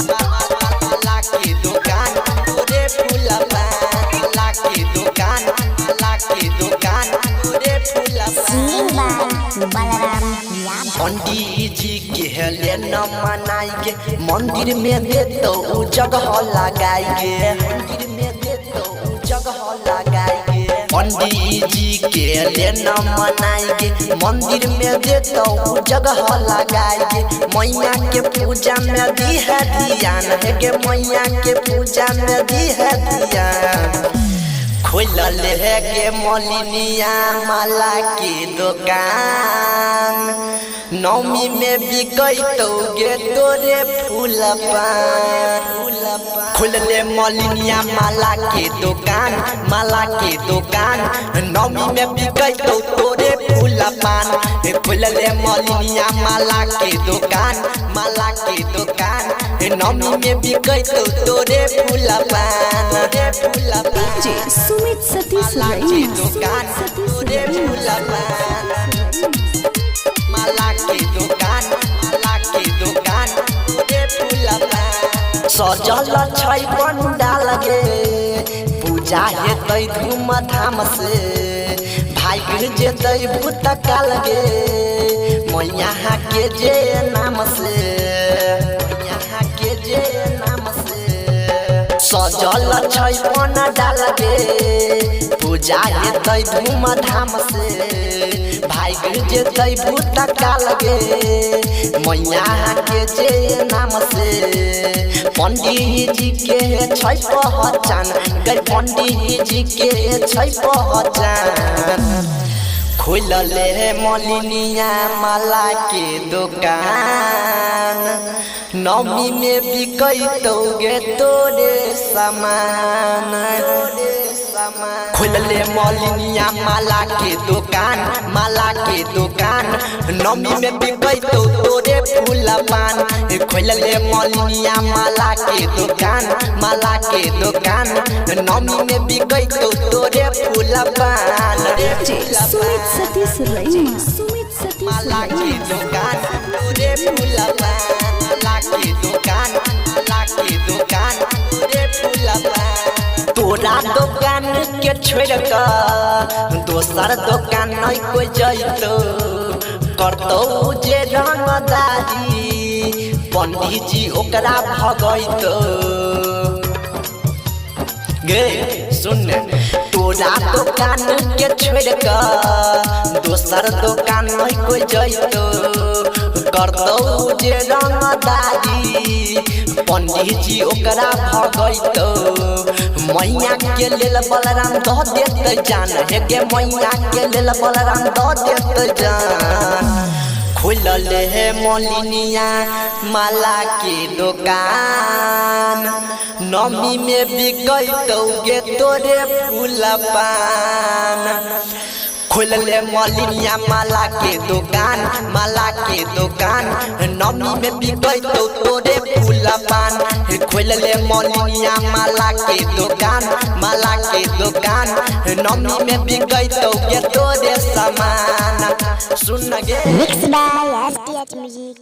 माला के दुकान तोरे फूलपान माला के दुकान तोरे फूलपान पंडित जी के लेना मनाई के मंदिर में दे तो उ जगह लगाई गे मंदिर में दे तो उ जगह लगाई गे पंडित जी के लेना मनाई गे मंदिर में दे तो उ जगह लगाई गे मैया के पूजा में दी है ध्यान है गे मैया के पूजा में दी है ध्यान खोलल है गे मलिनिया माला की दुकान नौमी में बिकैतो गे तोरे फूलपान खुलले मलिनिया माला के दुकान नौमी में बिकैतो तोरे फूलपान खुलले मलिनिया माला के दुकान नौमी में बिकैतो तोरे फूलपान सुमित सतीश दुकान तोरे फूलपान माला के दुकान तोरे फूलपान सजल छै पंडाल गे पूजा हेतै धूमधाम से भाग जेतै भूतकाल गे मैया के जे नाम से सजल छै पंडाल गे पूजा हेतै धूमधाम से भाग जेतै भूतकाल गे मैया के जे नाम से पंडित जी के छै पहचान गे पंडित जी के छै पहचान खोलले मलिनिया माला के दुकान नौमी में बिकैतो गे तोरे सामान खोलले मलिनिया माला के दुकान नौमी में बिकैतो तोरे फूलपान खोलले मलिनिया माला के दुकान नौमी में बिकैतो तोरे फूलपान सुमित सतीश माला के दुकान तोरे फूलपान माला के दुकान तोरे फूलपान तोरा दुकान के छोड़ कर दोसर दुकान नहीं कोई जइतो करतो जे रंगदारी पंडित जी ओकरा भगैतो गे सुन तोरा दुकान के छोड़ कर दोसर दुकान नहीं कोई जइतो करतो जे रंगदारी पंडित जी ओकरा भगैतो मैया के लेल बलराम दह देते जान हे गे मैया के लेल बलराम दह देते जान खोलले है मलिनिया माला के दुकान नौमी में बिकैतो गे तोरे फूलपान खोलले मलिनिया माला के दुकान नौमी में बिकैतो तोरे फूलपान खोलले मलिनिया माला के दुकान नौमी में बिकैतो गे तोरे सामान सुन गे मिक्स बाय एसटीएच म्यूजिक।